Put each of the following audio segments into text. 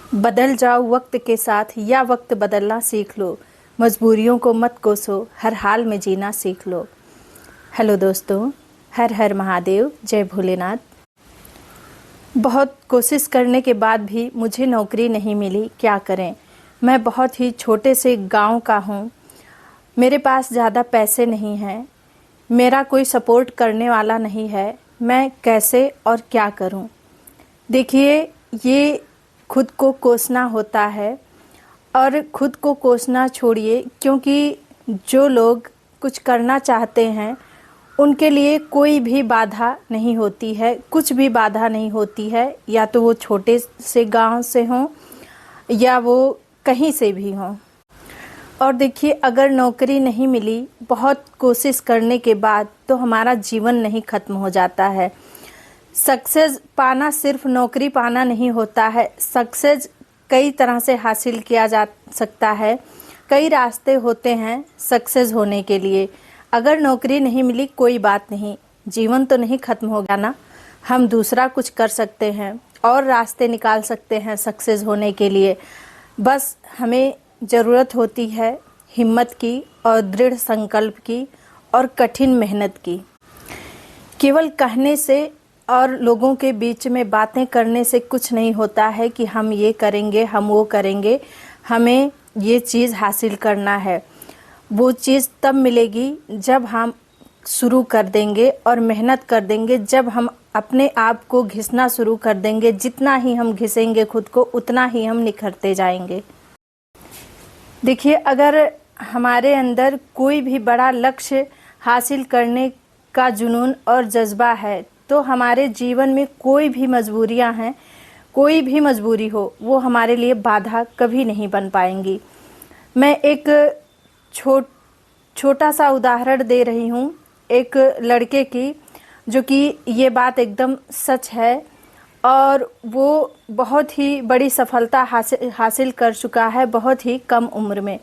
बदल जाओ वक्त के साथ या वक्त बदलना सीख लो। मजबूरियों को मत कोसो, हर हाल में जीना सीख लो। हेलो दोस्तों, हर हर महादेव, जय भोलेनाथ। बहुत कोशिश करने के बाद भी मुझे नौकरी नहीं मिली, क्या करें। मैं बहुत ही छोटे से गांव का हूँ। मेरे पास ज़्यादा पैसे नहीं हैं, मेरा कोई सपोर्ट करने वाला नहीं है। मैं कैसे और क्या करूँ। देखिए, ये खुद को कोसना होता है। और खुद को कोसना छोड़िए, क्योंकि जो लोग कुछ करना चाहते हैं उनके लिए कोई भी बाधा नहीं होती है, कुछ भी बाधा नहीं होती है। या तो वो छोटे से गांव से हों या वो कहीं से भी हों। और देखिए, अगर नौकरी नहीं मिली बहुत कोशिश करने के बाद, तो हमारा जीवन नहीं खत्म हो जाता है। सक्सेस पाना सिर्फ नौकरी पाना नहीं होता है। सक्सेस कई तरह से हासिल किया जा सकता है। कई रास्ते होते हैं सक्सेस होने के लिए। अगर नौकरी नहीं मिली कोई बात नहीं, जीवन तो नहीं खत्म हो गया ना। हम दूसरा कुछ कर सकते हैं और रास्ते निकाल सकते हैं सक्सेस होने के लिए। बस हमें ज़रूरत होती है हिम्मत की और दृढ़ संकल्प की और कठिन मेहनत की। केवल कहने से और लोगों के बीच में बातें करने से कुछ नहीं होता है कि हम ये करेंगे, हम वो करेंगे, हमें ये चीज़ हासिल करना है। वो चीज़ तब मिलेगी जब हम शुरू कर देंगे और मेहनत कर देंगे। जब हम अपने आप को घिसना शुरू कर देंगे, जितना ही हम घिसेंगे खुद को, उतना ही हम निखरते जाएंगे। देखिए, अगर हमारे अंदर कोई भी बड़ा लक्ष्य हासिल करने का जुनून और जज्बा है, तो हमारे जीवन में कोई भी मजबूरियां हैं, कोई भी मजबूरी हो, वो हमारे लिए बाधा कभी नहीं बन पाएंगी। मैं एक छोटा सा उदाहरण दे रही हूँ एक लड़के की, जो कि ये बात एकदम सच है और वो बहुत ही बड़ी सफलता हासिल कर चुका है बहुत ही कम उम्र में।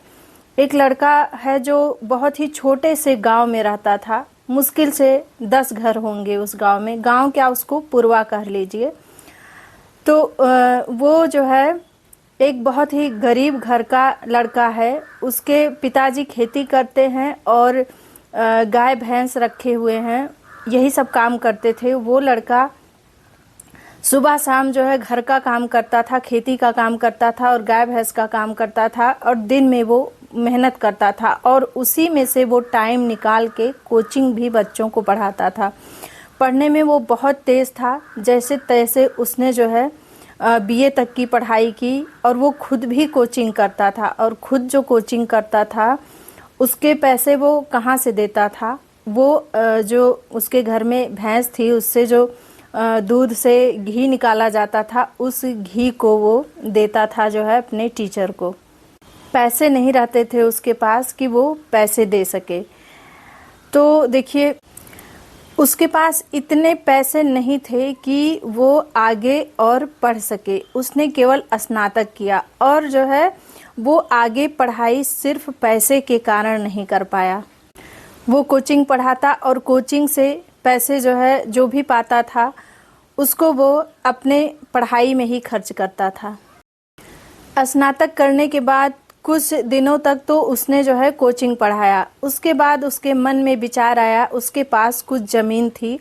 एक लड़का है जो बहुत ही छोटे से गांव में रहता था। मुश्किल से 10 घर होंगे उस गांव में। गांव क्या, उसको पुरवा कह लीजिए। तो वो जो है एक बहुत ही गरीब घर का लड़का है। उसके पिताजी खेती करते हैं और गाय भैंस रखे हुए हैं, यही सब काम करते थे। वो लड़का सुबह शाम जो है घर का काम करता था, खेती का काम करता था और गाय भैंस का काम करता था, और दिन में वो मेहनत करता था और उसी में से वो टाइम निकाल के कोचिंग भी बच्चों को पढ़ाता था। पढ़ने में वो बहुत तेज़ था। जैसे तैसे उसने जो है बीए तक की पढ़ाई की और वो खुद भी कोचिंग करता था। और खुद जो कोचिंग करता था उसके पैसे वो कहाँ से देता था। वो जो उसके घर में भैंस थी, उससे जो दूध से घी निकाला जाता था, उस घी को वो देता था जो है अपने टीचर को। पैसे नहीं रहते थे उसके पास कि वो पैसे दे सके। तो देखिए, उसके पास इतने पैसे नहीं थे कि वो आगे और पढ़ सके। उसने केवल स्नातक किया और जो है वो आगे पढ़ाई सिर्फ पैसे के कारण नहीं कर पाया। वो कोचिंग पढ़ाता और कोचिंग से पैसे जो है जो भी पाता था उसको वो अपने पढ़ाई में ही खर्च करता था। स्नातक करने के बाद कुछ दिनों तक तो उसने जो है कोचिंग पढ़ाया। उसके बाद उसके मन में विचार आया, उसके पास कुछ ज़मीन थी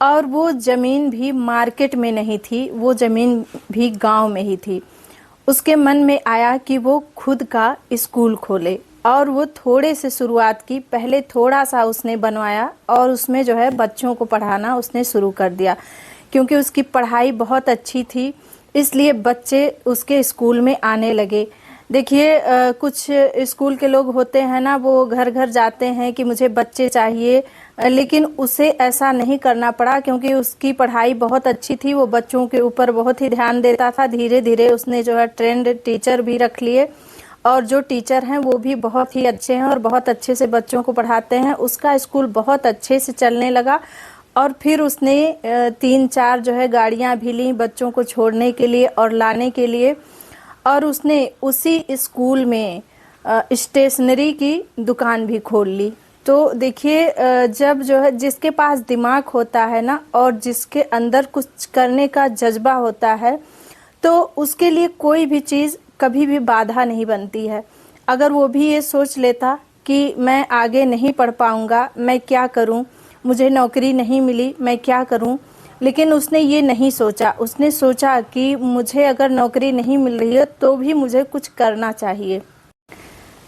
और वो ज़मीन भी मार्केट में नहीं थी, वो ज़मीन भी गांव में ही थी। उसके मन में आया कि वो खुद का स्कूल खोले और वो थोड़े से शुरुआत की। पहले थोड़ा सा उसने बनवाया और उसमें जो है बच्चों को पढ़ाना उसने शुरू कर दिया। क्योंकि उसकी पढ़ाई बहुत अच्छी थी, इसलिए बच्चे उसके स्कूल में आने लगे। देखिए, कुछ स्कूल के लोग होते हैं ना, वो घर घर जाते हैं कि मुझे बच्चे चाहिए, लेकिन उसे ऐसा नहीं करना पड़ा क्योंकि उसकी पढ़ाई बहुत अच्छी थी। वो बच्चों के ऊपर बहुत ही ध्यान देता था। धीरे धीरे उसने जो है ट्रेंड टीचर भी रख लिए और जो टीचर हैं वो भी बहुत ही अच्छे हैं और बहुत अच्छे से बच्चों को पढ़ाते हैं। उसका स्कूल बहुत अच्छे से चलने लगा और फिर उसने 3-4 जो है गाड़ियाँ भी ली बच्चों को छोड़ने के लिए और लाने के लिए। और उसने उसी स्कूल में स्टेशनरी की दुकान भी खोल ली। तो देखिए, जब जो है जिसके पास दिमाग होता है ना और जिसके अंदर कुछ करने का जज्बा होता है, तो उसके लिए कोई भी चीज़ कभी भी बाधा नहीं बनती है। अगर वो भी ये सोच लेता कि मैं आगे नहीं पढ़ पाऊँगा, मैं क्या करूँ, मुझे नौकरी नहीं मिली, मैं क्या करूँ, लेकिन उसने ये नहीं सोचा। उसने सोचा कि मुझे अगर नौकरी नहीं मिल रही है तो भी मुझे कुछ करना चाहिए।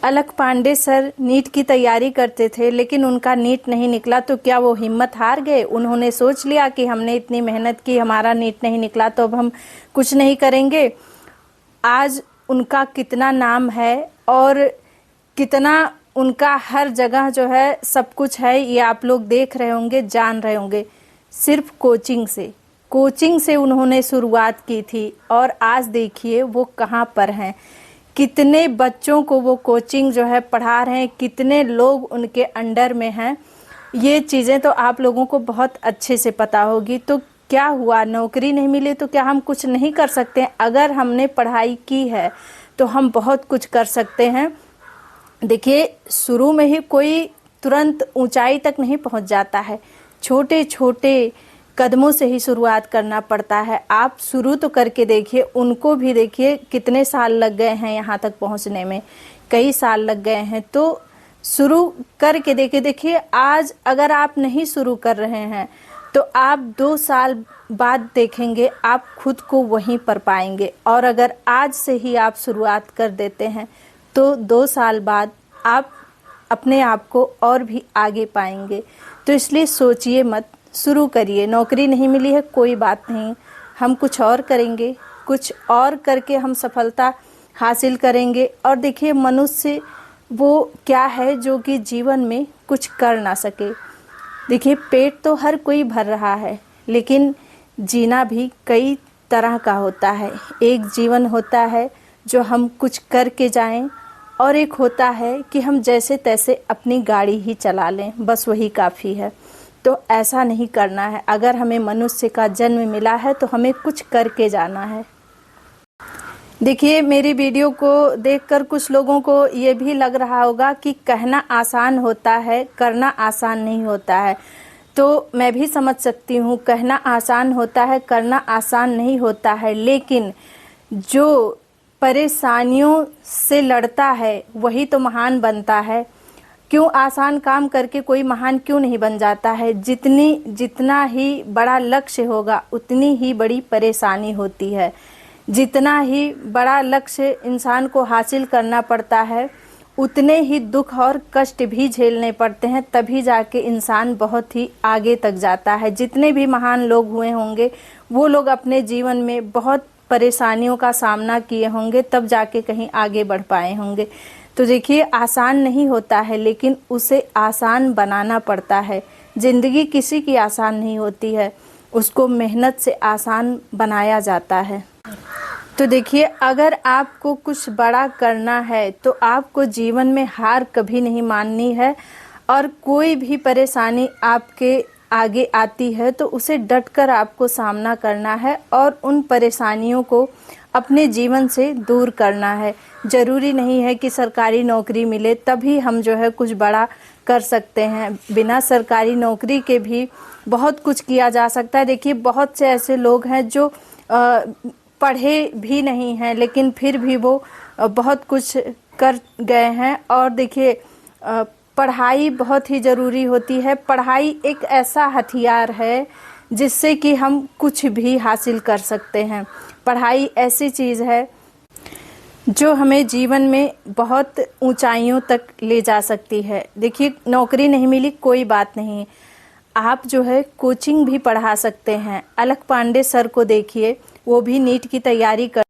अलक पांडे सर नीट की तैयारी करते थे, लेकिन उनका नीट नहीं निकला तो क्या वो हिम्मत हार गए? उन्होंने सोच लिया कि हमने इतनी मेहनत की, हमारा नीट नहीं निकला तो अब हम कुछ नहीं करेंगे। आज उनका कितना नाम है और कितना उनका हर जगह जो है सब कुछ है, ये आप लोग देख रहे होंगे, जान रहे होंगे। सिर्फ कोचिंग से उन्होंने शुरुआत की थी और आज देखिए वो कहाँ पर हैं। कितने बच्चों को वो कोचिंग जो है पढ़ा रहे हैं, कितने लोग उनके अंडर में हैं, ये चीज़ें तो आप लोगों को बहुत अच्छे से पता होगी। तो क्या हुआ, नौकरी नहीं मिली तो क्या हम कुछ नहीं कर सकते हैं? अगर हमने पढ़ाई की है तो हम बहुत कुछ कर सकते हैं। देखिए, शुरू में ही कोई तुरंत ऊंचाई तक नहीं पहुंच जाता है, छोटे छोटे कदमों से ही शुरुआत करना पड़ता है। आप शुरू तो करके देखिए, उनको भी देखिए कितने साल लग गए हैं यहाँ तक पहुँचने में, कई साल लग गए हैं। तो शुरू करके देखिए आज अगर आप नहीं शुरू कर रहे हैं तो आप 2 साल बाद देखेंगे आप खुद को वहीं पर पाएंगे। और अगर आज से ही आप शुरुआत कर देते हैं तो 2 साल बाद आप अपने आप को और भी आगे पाएंगे। तो इसलिए सोचिए मत, शुरू करिए। नौकरी नहीं मिली है कोई बात नहीं, हम कुछ और करेंगे, कुछ और करके हम सफलता हासिल करेंगे। और देखिए, मनुष्य वो क्या है जो कि जीवन में कुछ कर ना सके। देखिए, पेट तो हर कोई भर रहा है, लेकिन जीना भी कई तरह का होता है। एक जीवन होता है जो हम कुछ करके जाएं, और एक होता है कि हम जैसे तैसे अपनी गाड़ी ही चला लें, बस वही काफ़ी है। तो ऐसा नहीं करना है। अगर हमें मनुष्य का जन्म मिला है तो हमें कुछ करके जाना है। देखिए, मेरी वीडियो को देखकर कुछ लोगों को ये भी लग रहा होगा कि कहना आसान होता है, करना आसान नहीं होता है। तो मैं भी समझ सकती हूँ, कहना आसान होता है, करना आसान नहीं होता है। लेकिन जो परेशानियों से लड़ता है वही तो महान बनता है। क्यों, आसान काम करके कोई महान क्यों नहीं बन जाता है? जितना ही बड़ा लक्ष्य होगा उतनी ही बड़ी परेशानी होती है। जितना ही बड़ा लक्ष्य इंसान को हासिल करना पड़ता है उतने ही दुख और कष्ट भी झेलने पड़ते हैं, तभी जाके इंसान बहुत ही आगे तक जाता है। जितने भी महान लोग हुए होंगे वो लोग अपने जीवन में बहुत परेशानियों का सामना किए होंगे, तब जाके कहीं आगे बढ़ पाए होंगे। तो देखिए, आसान नहीं होता है, लेकिन उसे आसान बनाना पड़ता है। ज़िंदगी किसी की आसान नहीं होती है, उसको मेहनत से आसान बनाया जाता है। तो देखिए, अगर आपको कुछ बड़ा करना है तो आपको जीवन में हार कभी नहीं माननी है। और कोई भी परेशानी आपके आगे आती है तो उसे डटकर आपको सामना करना है और उन परेशानियों को अपने जीवन से दूर करना है। ज़रूरी नहीं है कि सरकारी नौकरी मिले तभी हम जो है कुछ बड़ा कर सकते हैं। बिना सरकारी नौकरी के भी बहुत कुछ किया जा सकता है। देखिए, बहुत से ऐसे लोग हैं जो पढ़े भी नहीं हैं, लेकिन फिर भी वो बहुत कुछ कर गए हैं। और देखिए, पढ़ाई बहुत ही ज़रूरी होती है। पढ़ाई एक ऐसा हथियार है जिससे कि हम कुछ भी हासिल कर सकते हैं। पढ़ाई ऐसी चीज़ है जो हमें जीवन में बहुत ऊंचाइयों तक ले जा सकती है। देखिए, नौकरी नहीं मिली कोई बात नहीं, आप जो है कोचिंग भी पढ़ा सकते हैं। अलक पांडे सर को देखिए, वो भी नीट की तैयारी कर,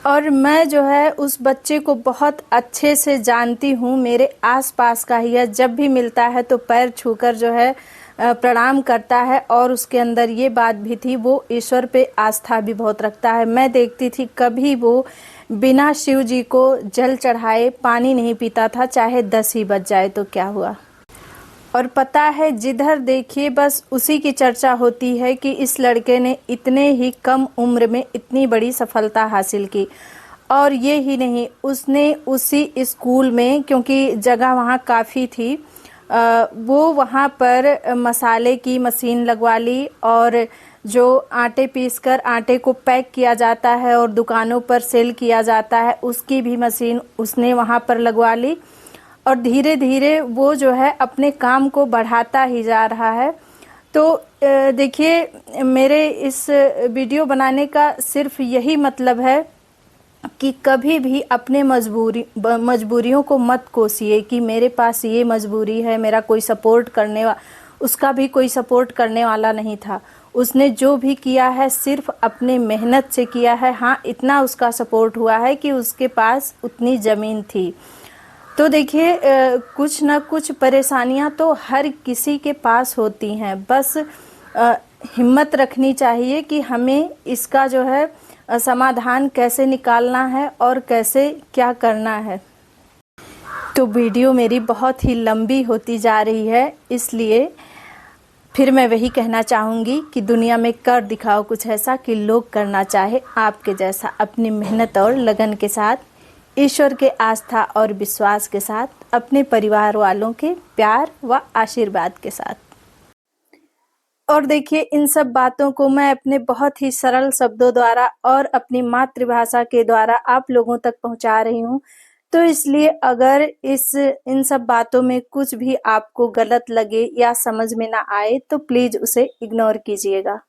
और मैं जो है उस बच्चे को बहुत अच्छे से जानती हूँ, मेरे आसपास का ही है। जब भी मिलता है तो पैर छूकर जो है प्रणाम करता है। और उसके अंदर ये बात भी थी, वो ईश्वर पे आस्था भी बहुत रखता है। मैं देखती थी कभी वो बिना शिव जी को जल चढ़ाए पानी नहीं पीता था, चाहे 10 ही बज जाए तो क्या हुआ। और पता है, जिधर देखिए बस उसी की चर्चा होती है कि इस लड़के ने इतने ही कम उम्र में इतनी बड़ी सफलता हासिल की। और ये ही नहीं, उसने उसी स्कूल में, क्योंकि जगह वहाँ काफ़ी थी, वो वहाँ पर मसाले की मशीन लगवा ली और जो आटे पीसकर आटे को पैक किया जाता है और दुकानों पर सेल किया जाता है, उसकी भी मशीन उसने वहाँ पर लगवा ली और धीरे धीरे वो जो है अपने काम को बढ़ाता ही जा रहा है। तो देखिए, मेरे इस वीडियो बनाने का सिर्फ यही मतलब है कि कभी भी अपने मजबूरियों को मत कोसिए कि मेरे पास ये मजबूरी है, मेरा कोई सपोर्ट उसका भी कोई सपोर्ट करने वाला नहीं था। उसने जो भी किया है सिर्फ अपने मेहनत से किया है। हाँ, इतना उसका सपोर्ट हुआ है कि उसके पास उतनी ज़मीन थी। तो देखिए, कुछ ना कुछ परेशानियां तो हर किसी के पास होती हैं, बस हिम्मत रखनी चाहिए कि हमें इसका जो है समाधान कैसे निकालना है और कैसे क्या करना है। तो वीडियो मेरी बहुत ही लंबी होती जा रही है, इसलिए फिर मैं वही कहना चाहूँगी कि दुनिया में कर दिखाओ कुछ ऐसा कि लोग करना चाहे आपके जैसा, अपनी मेहनत और लगन के साथ, ईश्वर के आस्था और विश्वास के साथ, अपने परिवार वालों के प्यार व आशीर्वाद के साथ। और देखिए, इन सब बातों को मैं अपने बहुत ही सरल शब्दों द्वारा और अपनी मातृभाषा के द्वारा आप लोगों तक पहुंचा रही हूं। तो इसलिए अगर इन सब बातों में कुछ भी आपको गलत लगे या समझ में ना आए तो प्लीज उसे इग्नोर कीजिएगा।